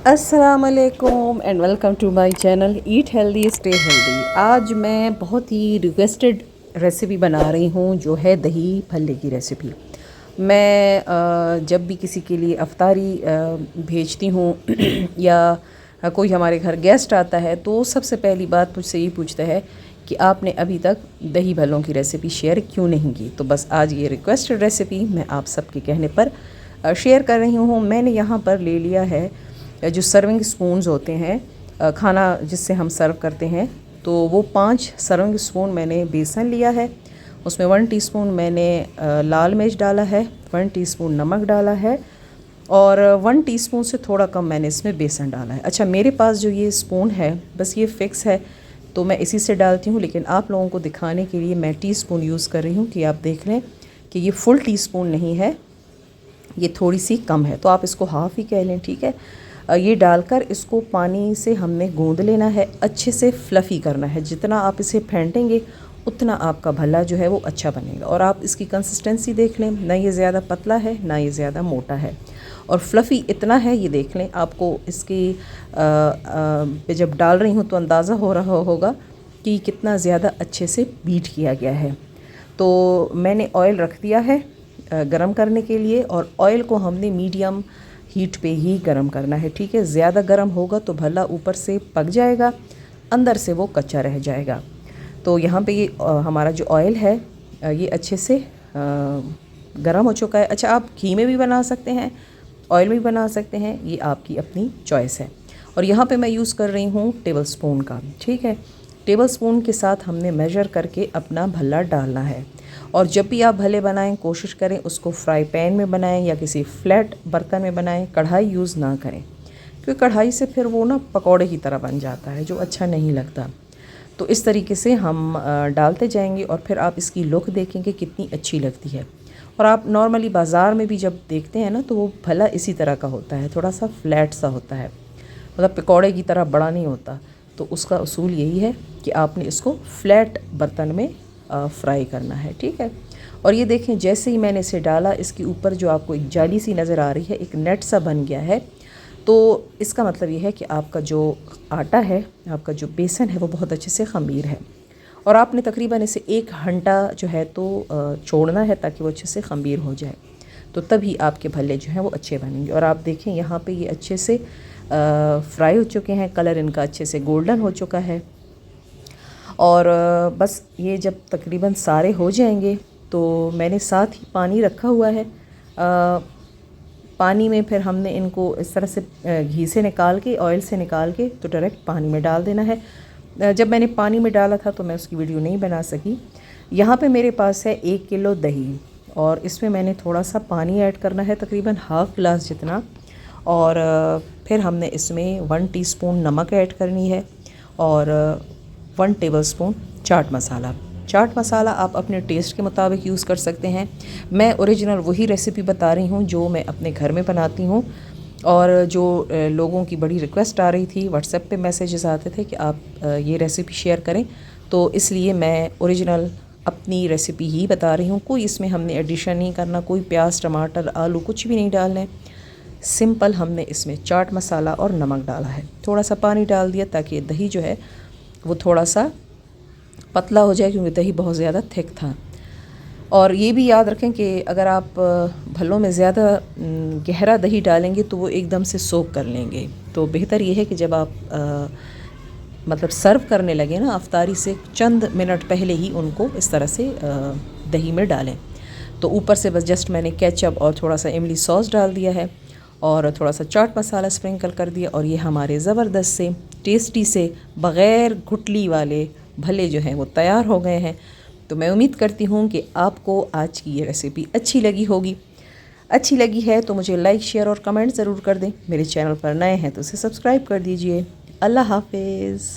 अस्सलामुअलैकुम and welcome to my channel eat healthy stay healthy. आज मैं बहुत ही रिक्वेस्टेड रेसिपी बना रही हूँ जो है दही भल्ले की रेसिपी। मैं जब भी किसी के लिए अफ्तारी भेजती हूँ या कोई हमारे घर गेस्ट आता है तो सबसे पहली बात मुझसे ये पूछता है कि आपने अभी तक दही भल्लों की रेसिपी शेयर क्यों नहीं की। तो बस आज ये रिक्वेस्टेड रेसिपी मैं आप सबके कहने पर शेयर कर रही हूँ। मैंने यहाँ पर ले लिया है जो सर्विंग स्पून्स होते हैं खाना जिससे हम सर्व करते हैं, तो वो 5 सर्विंग स्पून मैंने बेसन लिया है। उसमें 1 टीस्पून मैंने लाल मिर्च डाला है, 1 टीस्पून नमक डाला है और 1 टीस्पून से थोड़ा कम मैंने इसमें बेसन डाला है। अच्छा, मेरे पास जो ये स्पून है बस ये फ़िक्स है तो मैं इसी से डालती हूँ, लेकिन आप लोगों को दिखाने के लिए मैं टीस्पून यूज़ कर रही हूँ कि आप देख लें कि ये फुल टीस्पून नहीं है, ये थोड़ी सी कम है, तो आप इसको हाफ़ ही कह लें, ठीक है। ये डालकर इसको पानी से हमने गूंद लेना है, अच्छे से फ्लफ़ी करना है। जितना आप इसे फेंटेंगे उतना आपका भल्ला जो है वो अच्छा बनेगा। और आप इसकी कंसिस्टेंसी देख लें, ना ये ज़्यादा पतला है ना ये ज़्यादा मोटा है, और फ्लफ़ी इतना है ये देख लें। आपको इसकी जब डाल रही हूँ तो अंदाज़ा हो रहा होगा कि कितना ज़्यादा अच्छे से बीट किया गया है। तो मैंने ऑयल रख दिया है गरम करने के लिए, और ऑयल को हमने मीडियम हीट पे ही गरम करना है, ठीक है। ज़्यादा गरम होगा तो भला ऊपर से पक जाएगा, अंदर से वो कच्चा रह जाएगा। तो यहाँ पे ये हमारा जो ऑयल है ये अच्छे से गरम हो चुका है। अच्छा, आप घी में भी बना सकते हैं, ऑयल में भी बना सकते हैं, ये आपकी अपनी चॉइस है। और यहाँ पे मैं यूज़ कर रही हूँ टेबल स्पून का, ठीक है। टेबल स्पून के साथ हमने मेजर करके अपना भल्ला डालना है। और जब भी आप भल्ले बनाएं कोशिश करें उसको फ्राई पैन में बनाएं या किसी फ्लैट बर्तन में बनाएं, कढ़ाई यूज़ ना करें, क्योंकि कढ़ाई से फिर वो ना पकौड़े की तरह बन जाता है जो अच्छा नहीं लगता। तो इस तरीके से हम डालते जाएंगे और फिर आप इसकी लुक देखेंगे कितनी अच्छी लगती है। और आप नॉर्मली बाज़ार में भी जब देखते हैं ना तो वो भला इसी तरह का होता है, थोड़ा सा फ्लैट सा होता है, मतलब पकौड़े की तरह बड़ा नहीं होता। तो उसका उसूल यही है कि आपने इसको फ्लैट बर्तन में फ्राई करना है, ठीक है। और ये देखें, जैसे ही मैंने इसे डाला इसके ऊपर जो आपको एक जाली सी नज़र आ रही है, एक नेट सा बन गया है। तो इसका मतलब ये है कि आपका जो आटा है, आपका जो बेसन है वो बहुत अच्छे से ख़मीर है। और आपने तकरीबन इसे 1 घंटा जो है तो छोड़ना है ताकि वो अच्छे से ख़मीर हो जाए, तो तभी आपके भल्ले जो हैं वो अच्छे बनेंगे। और आप देखें यहाँ पे ये अच्छे से फ्राई हो चुके हैं, कलर इनका अच्छे से गोल्डन हो चुका है। और बस ये जब तकरीबन सारे हो जाएंगे तो मैंने साथ ही पानी रखा हुआ है। पानी में फिर हमने इनको इस तरह से घी से निकाल के, ऑयल से निकाल के तो डायरेक्ट पानी में डाल देना है। जब मैंने पानी में डाला था तो मैं उसकी वीडियो नहीं बना सकी। यहाँ पे मेरे पास है 1 किलो दही, और इसमें मैंने थोड़ा सा पानी ऐड करना है, तकरीबन हाफ़ गिलास जितना। और फिर हमने इसमें 1 टीस्पून नमक ऐड करनी है और 1 टेबलस्पून चाट मसाला। चाट मसाला आप अपने टेस्ट के मुताबिक यूज़ कर सकते हैं। मैं ओरिजिनल वही रेसिपी बता रही हूँ जो मैं अपने घर में बनाती हूँ, और जो लोगों की बड़ी रिक्वेस्ट आ रही थी, व्हाट्सएप पे मैसेजेस आते थे कि आप ये रेसिपी शेयर करें, तो इसलिए मैं ओरिजिनल अपनी रेसिपी ही बता रही हूँ। कोई इसमें हमने एडिशन नहीं करना, कोई प्याज टमाटर आलू कुछ भी नहीं डालने। सिंपल हमने इसमें चाट मसाला और नमक डाला है, थोड़ा सा पानी डाल दिया ताकि दही जो है वो थोड़ा सा पतला हो जाए, क्योंकि दही बहुत ज़्यादा थिक था। और ये भी याद रखें कि अगर आप भल्लों में ज़्यादा गहरा दही डालेंगे तो वो एकदम से सोख कर लेंगे। तो बेहतर ये है कि जब आप मतलब सर्व करने लगे ना अफ्तारी से चंद मिनट पहले ही उनको इस तरह से दही में डालें। तो ऊपर से बस जस्ट मैंने केचप और थोड़ा सा इमली सॉस डाल दिया है और थोड़ा सा चाट मसाला स्प्रिंकल कर दिया, और ये हमारे ज़बरदस्त से टेस्टी से बग़ैर गुठली वाले भल्ले जो हैं वो तैयार हो गए हैं। तो मैं उम्मीद करती हूँ कि आपको आज की ये रेसिपी अच्छी लगी होगी। अच्छी लगी है तो मुझे लाइक शेयर और कमेंट ज़रूर कर दें। मेरे चैनल पर नए हैं तो उसे सब्सक्राइब कर दीजिए। अल्लाह हाफ़िज़।